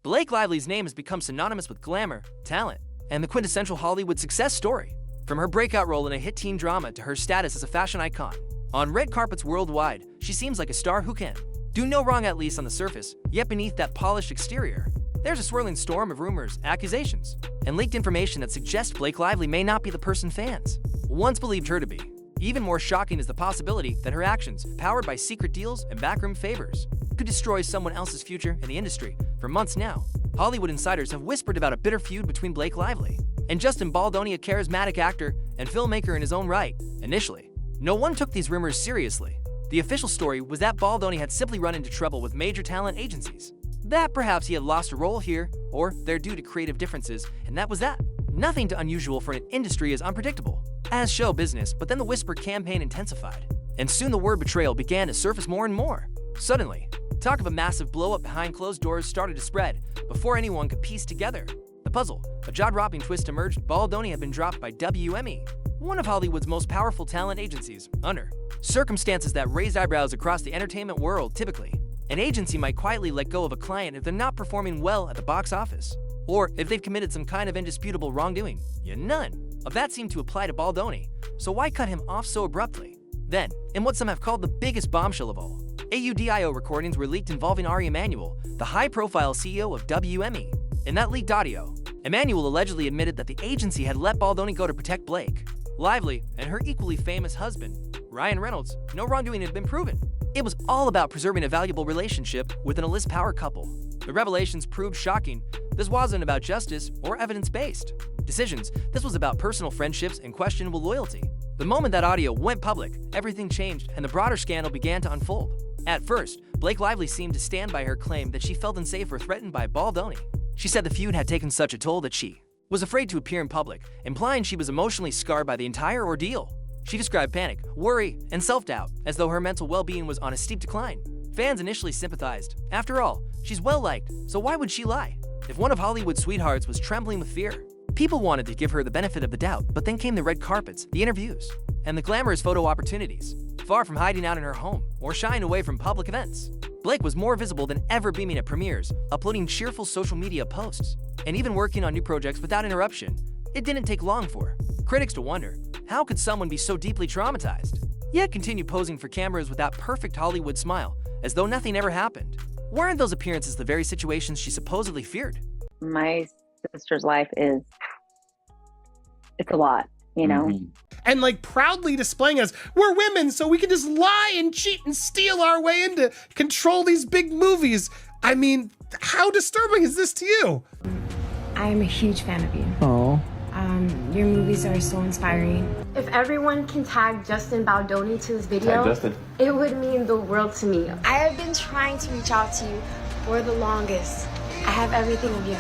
Blake Lively's name has become synonymous with glamour, talent, and the quintessential Hollywood success story. From her breakout role in a hit teen drama to her status as a fashion icon, on red carpets worldwide, she seems like a star who can do no wrong, at least on the surface, yet beneath that polished exterior, there's a swirling storm of rumors, accusations, and leaked information that suggests Blake Lively may not be the person fans once believed her to be. Even more shocking is the possibility that her actions, powered by secret deals and backroom favors, could destroy someone else's future in the industry. For months now, Hollywood insiders have whispered about a bitter feud between Blake Lively and Justin Baldoni, a charismatic actor and filmmaker in his own right. Initially, no one took these rumors seriously. The official story was that Baldoni had simply run into trouble with major talent agencies, that perhaps he had lost a role here or there due to creative differences, and that was that. Nothing too unusual for an industry as unpredictable as show business, but then the whisper campaign intensified, and soon the word betrayal began to surface more and more. Suddenly, talk of a massive blow-up behind closed doors started to spread before anyone could piece together the puzzle. A jaw-dropping twist emerged. Baldoni had been dropped by WME, one of Hollywood's most powerful talent agencies, under circumstances that raised eyebrows across the entertainment world. Typically, an agency might quietly let go of a client if they're not performing well at the box office, or if they've committed some kind of indisputable wrongdoing. Yet none of that seemed to apply to Baldoni, so why cut him off so abruptly? Then, in what some have called the biggest bombshell of all, audio recordings were leaked involving Ari Emanuel, the high-profile CEO of WME. In that leaked audio, Emanuel allegedly admitted that the agency had let Baldoni go to protect Blake Lively and her equally famous husband, Ryan Reynolds. No wrongdoing had been proven. It was all about preserving a valuable relationship with an elite power couple. The revelations proved shocking. This wasn't about justice or evidence-based decisions. This was about personal friendships and questionable loyalty. The moment that audio went public, everything changed and the broader scandal began to unfold. At first, Blake Lively seemed to stand by her claim that she felt unsafe or threatened by Baldoni. She said the feud had taken such a toll that she was afraid to appear in public, implying she was emotionally scarred by the entire ordeal. She described panic, worry, and self-doubt as though her mental well-being was on a steep decline. Fans initially sympathized. After all, she's well-liked, so why would she lie? If one of Hollywood's sweethearts was trembling with fear, people wanted to give her the benefit of the doubt, but then came the red carpets, the interviews, and the glamorous photo opportunities. Far from hiding out in her home or shying away from public events, Blake was more visible than ever, beaming at premieres, uploading cheerful social media posts, and even working on new projects without interruption. It didn't take long for critics to wonder, how could someone be so deeply traumatized, yet continue posing for cameras with that perfect Hollywood smile, as though nothing ever happened? Weren't those appearances the very situations she supposedly feared? My sister's life it's a lot, you know? And like proudly displaying us, we're women, so we can just lie and cheat and steal our way into control these big movies. I mean, how disturbing is this to you? I'm a huge fan of you. Oh. Your movies are so inspiring. If everyone can tag Justin Baldoni to this video, it would mean the world to me. I have been trying to reach out to you for the longest. I have everything of you.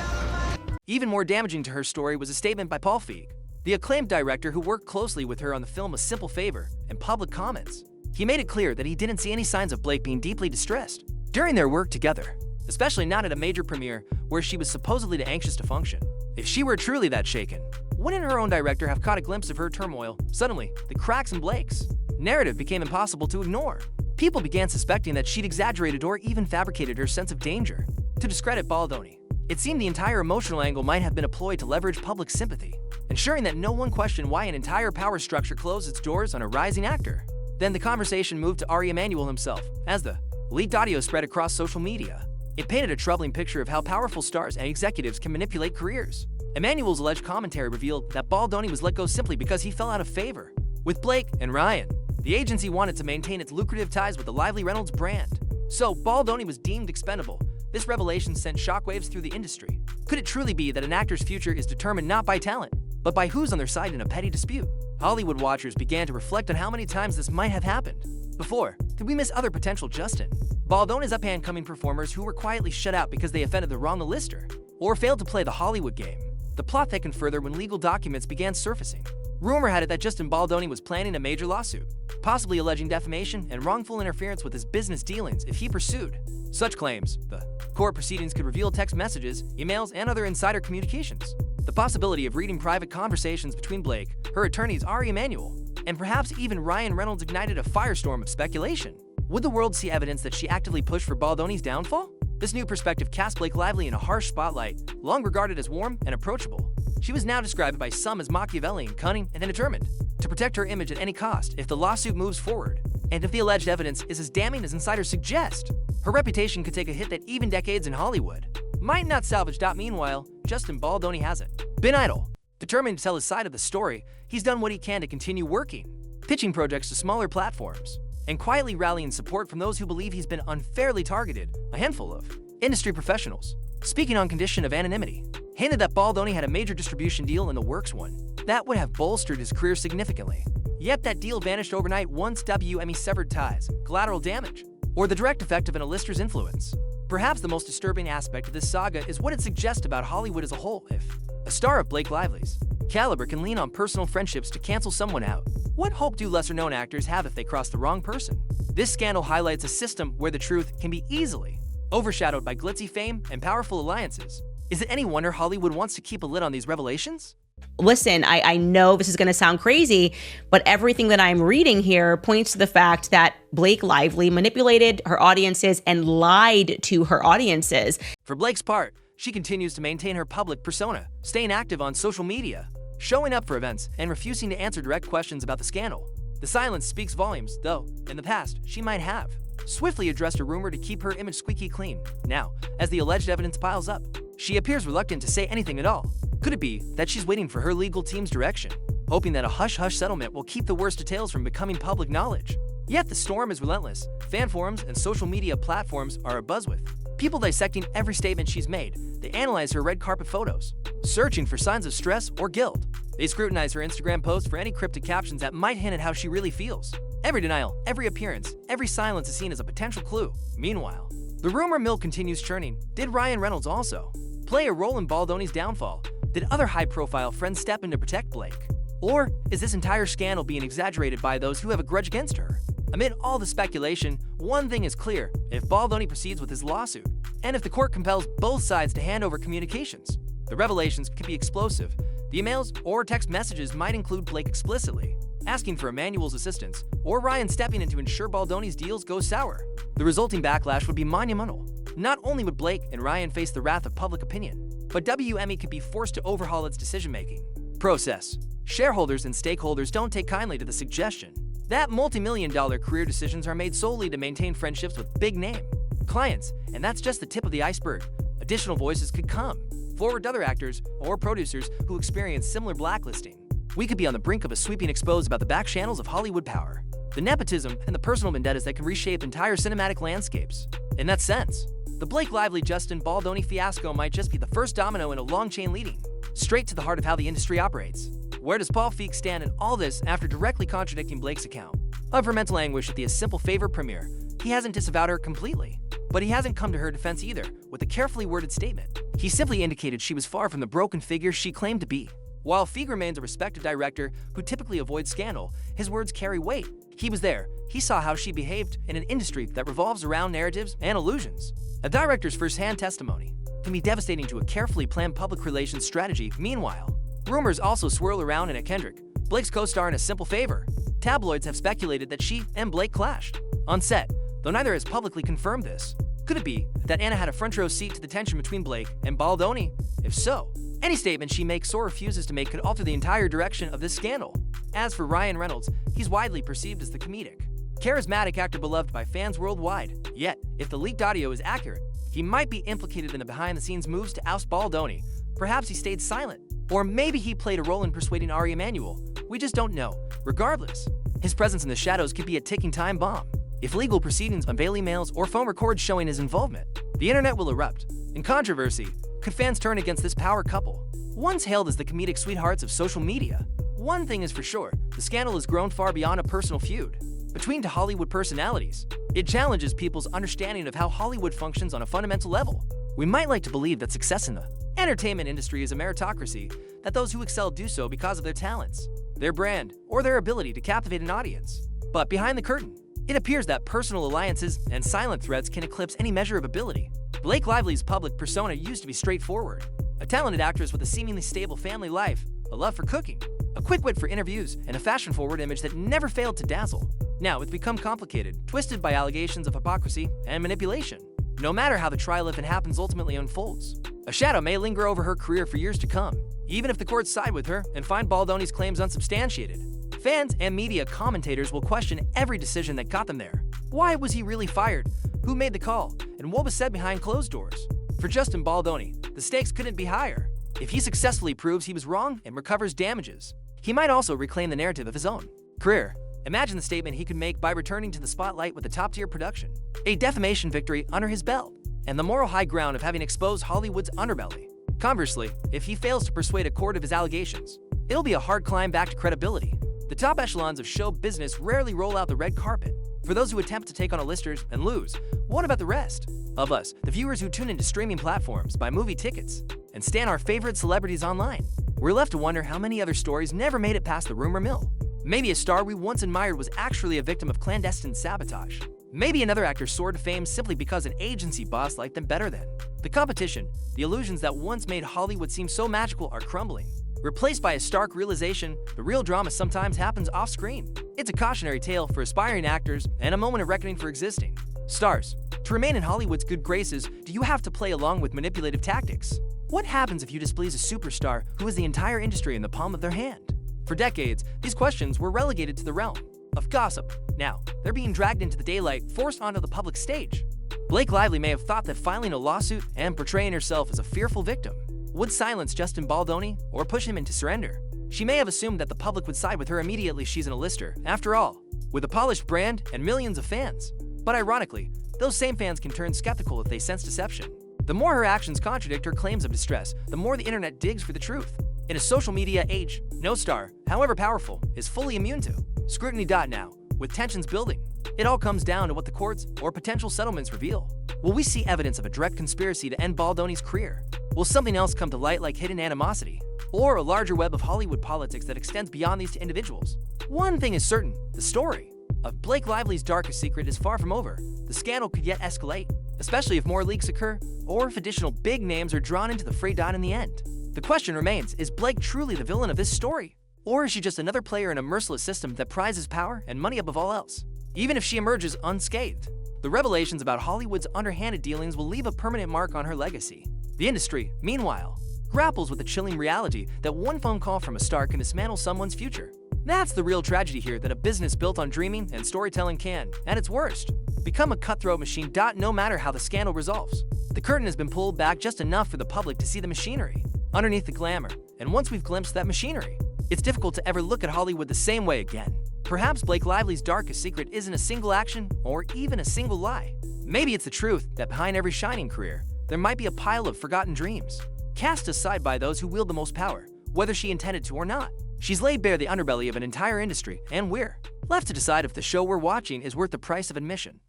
Even more damaging to her story was a statement by Paul Feig, the acclaimed director who worked closely with her on the film A Simple Favor, in public comments. He made it clear that he didn't see any signs of Blake being deeply distressed during their work together, especially not at a major premiere where she was supposedly anxious to function. If she were truly that shaken, wouldn't her own director have caught a glimpse of her turmoil? Suddenly, the cracks in Blake's narrative became impossible to ignore. People began suspecting that she'd exaggerated or even fabricated her sense of danger to discredit Baldoni. It seemed the entire emotional angle might have been a ploy to leverage public sympathy, ensuring that no one questioned why an entire power structure closed its doors on a rising actor. Then the conversation moved to Ari Emanuel himself. As the leaked audio spread across social media, it painted a troubling picture of how powerful stars and executives can manipulate careers. Emanuel's alleged commentary revealed that Baldoni was let go simply because he fell out of favor with Blake and Ryan. The agency wanted to maintain its lucrative ties with the Lively Reynolds brand, so Baldoni was deemed expendable. This revelation sent shockwaves through the industry. Could it truly be that an actor's future is determined not by talent, but by who's on their side in a petty dispute? Hollywood watchers began to reflect on how many times this might have happened before. Did we miss other potential Justin Baldoni's up-and-coming performers who were quietly shut out because they offended the wrong lister or failed to play the Hollywood game? The plot thickened further when legal documents began surfacing. Rumor had it that Justin Baldoni was planning a major lawsuit, possibly alleging defamation and wrongful interference with his business dealings if he pursued such claims. The court proceedings could reveal text messages, emails, and other insider communications. The possibility of reading private conversations between Blake, her attorneys Ari Emanuel, and perhaps even Ryan Reynolds ignited a firestorm of speculation. Would the world see evidence that she actively pushed for Baldoni's downfall? This new perspective cast Blake Lively in a harsh spotlight, long regarded as warm and approachable. She was now described by some as Machiavellian, cunning, and determined to protect her image at any cost if the lawsuit moves forward, and if the alleged evidence is as damning as insiders suggest. Her reputation could take a hit that even decades in Hollywood might not salvage. Meanwhile, Justin Baldoni hasn't been idle. Determined to tell his side of the story, he's done what he can to continue working, pitching projects to smaller platforms, and quietly rallying support from those who believe he's been unfairly targeted. A handful of industry professionals, speaking on condition of anonymity, hinted that Baldoni had a major distribution deal in the works, one that would have bolstered his career significantly. Yet that deal vanished overnight once WME severed ties, collateral damage, or the direct effect of an A-lister's influence. Perhaps the most disturbing aspect of this saga is what it suggests about Hollywood as a whole. If a star of Blake Lively's caliber can lean on personal friendships to cancel someone out, what hope do lesser-known actors have if they cross the wrong person? This scandal highlights a system where the truth can be easily overshadowed by glitzy fame and powerful alliances. Is it any wonder Hollywood wants to keep a lid on these revelations? Listen, I know this is going to sound crazy, but everything that I'm reading here points to the fact that Blake Lively manipulated her audiences and lied to her audiences. For Blake's part, she continues to maintain her public persona, staying active on social media, showing up for events, and refusing to answer direct questions about the scandal. The silence speaks volumes, though in the past, she might have swiftly addressed a rumor to keep her image squeaky clean. Now, as the alleged evidence piles up, she appears reluctant to say anything at all. Could it be that she's waiting for her legal team's direction, hoping that a hush-hush settlement will keep the worst details from becoming public knowledge? Yet the storm is relentless. Fan forums and social media platforms are abuzz with people dissecting every statement she's made. They analyze her red carpet photos, searching for signs of stress or guilt. They scrutinize her Instagram posts for any cryptic captions that might hint at how she really feels. Every denial, every appearance, every silence is seen as a potential clue. Meanwhile, the rumor mill continues churning. Did Ryan Reynolds also play a role in Baldoni's downfall? Did other high-profile friends step in to protect Blake? Or is this entire scandal being exaggerated by those who have a grudge against her? Amid all the speculation, one thing is clear: if Baldoni proceeds with his lawsuit, and if the court compels both sides to hand over communications, the revelations could be explosive. The emails or text messages might include Blake explicitly asking for Emmanuel's assistance, or Ryan stepping in to ensure Baldoni's deals go sour. The resulting backlash would be monumental. Not only would Blake and Ryan face the wrath of public opinion, but WME could be forced to overhaul its decision-making process. Shareholders and stakeholders don't take kindly to the suggestion that multi-million-dollar career decisions are made solely to maintain friendships with big-name clients, and that's just the tip of the iceberg. Additional voices could come forward, other actors or producers who experience similar blacklisting. We could be on the brink of a sweeping expose about the back channels of Hollywood power, the nepotism and the personal vendettas that can reshape entire cinematic landscapes. In that sense, the Blake Lively-Justin Baldoni fiasco might just be the first domino in a long chain leading straight to the heart of how the industry operates. Where does Paul Feig stand in all this after directly contradicting Blake's account of her mental anguish at the A Simple Favor premiere? He hasn't disavowed her completely, but he hasn't come to her defense either with a carefully worded statement. He simply indicated she was far from the broken figure she claimed to be. While Feig remains a respected director who typically avoids scandal, his words carry weight. He was there. He saw how she behaved in an industry that revolves around narratives and illusions. A director's first-hand testimony can be devastating to a carefully planned public relations strategy. Meanwhile, rumors also swirl around Anna Kendrick, Blake's co-star in A Simple Favor. Tabloids have speculated that she and Blake clashed on set, though neither has publicly confirmed this. Could it be that Anna had a front-row seat to the tension between Blake and Baldoni? If so, any statement she makes or refuses to make could alter the entire direction of this scandal. As for Ryan Reynolds, he's widely perceived as the comedic, charismatic actor beloved by fans worldwide. Yet, if the leaked audio is accurate, he might be implicated in the behind-the-scenes moves to oust Baldoni. Perhaps he stayed silent, or maybe he played a role in persuading Ari Emanuel. We just don't know. Regardless, his presence in the shadows could be a ticking time bomb. If legal proceedings unveil emails or phone records showing his involvement, the internet will erupt in controversy. Could fans turn against this power couple, once hailed as the comedic sweethearts of social media? One thing is for sure, the scandal has grown far beyond a personal feud between two Hollywood personalities. It challenges people's understanding of how Hollywood functions on a fundamental level. We might like to believe that success in the entertainment industry is a meritocracy, that those who excel do so because of their talents, their brand, or their ability to captivate an audience. But behind the curtain, it appears that personal alliances and silent threats can eclipse any measure of ability. Blake Lively's public persona used to be straightforward, a talented actress with a seemingly stable family life, a love for cooking, a quick wit for interviews, and a fashion-forward image that never failed to dazzle. Now it's become complicated, twisted by allegations of hypocrisy and manipulation. no matter how the trial, if it happens, ultimately unfolds. A shadow may linger over her career for years to come, even if the courts side with her and find Baldoni's claims unsubstantiated. Fans and media commentators will question every decision that got them there. Why was he really fired? Who made the call? And what was said behind closed doors? For Justin Baldoni, the stakes couldn't be higher. If he successfully proves he was wrong and recovers damages, he might also reclaim the narrative of his own career. Imagine the statement he could make by returning to the spotlight with a top-tier production, a defamation victory under his belt, and the moral high ground of having exposed Hollywood's underbelly. Conversely, if he fails to persuade a court of his allegations, it'll be a hard climb back to credibility. The top echelons of show business rarely roll out the red carpet for those who attempt to take on A-listers and lose. What about the rest of us, the viewers who tune into streaming platforms, buy movie tickets, and stan our favorite celebrities online? We're left to wonder how many other stories never made it past the rumor mill. Maybe a star we once admired was actually a victim of clandestine sabotage. Maybe another actor soared to fame simply because an agency boss liked them better than. The competition, the illusions that once made Hollywood seem so magical, are crumbling, replaced by a stark realization the real drama sometimes happens off-screen. It's a cautionary tale for aspiring actors and a moment of reckoning for existing stars. To remain in Hollywood's good graces, do you have to play along with manipulative tactics? What happens if you displease a superstar who has the entire industry in the palm of their hand? For decades, these questions were relegated to the realm of gossip. Now, they're being dragged into the daylight, forced onto the public stage. Blake Lively may have thought that filing a lawsuit and portraying herself as a fearful victim would silence Justin Baldoni or push him into surrender. She may have assumed that the public would side with her immediately. She's an A-lister, after all, with a polished brand and millions of fans. But ironically, those same fans can turn skeptical if they sense deception. The more her actions contradict her claims of distress, the more the internet digs for the truth. In a social media age, no star, however powerful, is fully immune to scrutiny. Now, with tensions building, it all comes down to what the courts or potential settlements reveal. Will we see evidence of a direct conspiracy to end Baldoni's career? Will something else come to light, like hidden animosity, or a larger web of Hollywood politics that extends beyond these two individuals? One thing is certain: the story of Blake Lively's darkest secret is far from over. The scandal could yet escalate, especially if more leaks occur, or if additional big names are drawn into the fray. In the end, the question remains: is Blake truly the villain of this story? Or is she just another player in a merciless system that prizes power and money above all else? Even if she emerges unscathed, the revelations about Hollywood's underhanded dealings will leave a permanent mark on her legacy. The industry, meanwhile, grapples with the chilling reality that one phone call from a star can dismantle someone's future. That's the real tragedy here, that a business built on dreaming and storytelling can, at its worst, become a cutthroat machine. No matter how the scandal resolves, the curtain has been pulled back just enough for the public to see the machinery underneath the glamour. And once we've glimpsed that machinery, it's difficult to ever look at Hollywood the same way again. Perhaps Blake Lively's darkest secret isn't a single action or even a single lie. Maybe it's the truth that behind every shining career, there might be a pile of forgotten dreams, cast aside by those who wield the most power, whether she intended to or not. She's laid bare the underbelly of an entire industry, and we're left to decide if the show we're watching is worth the price of admission.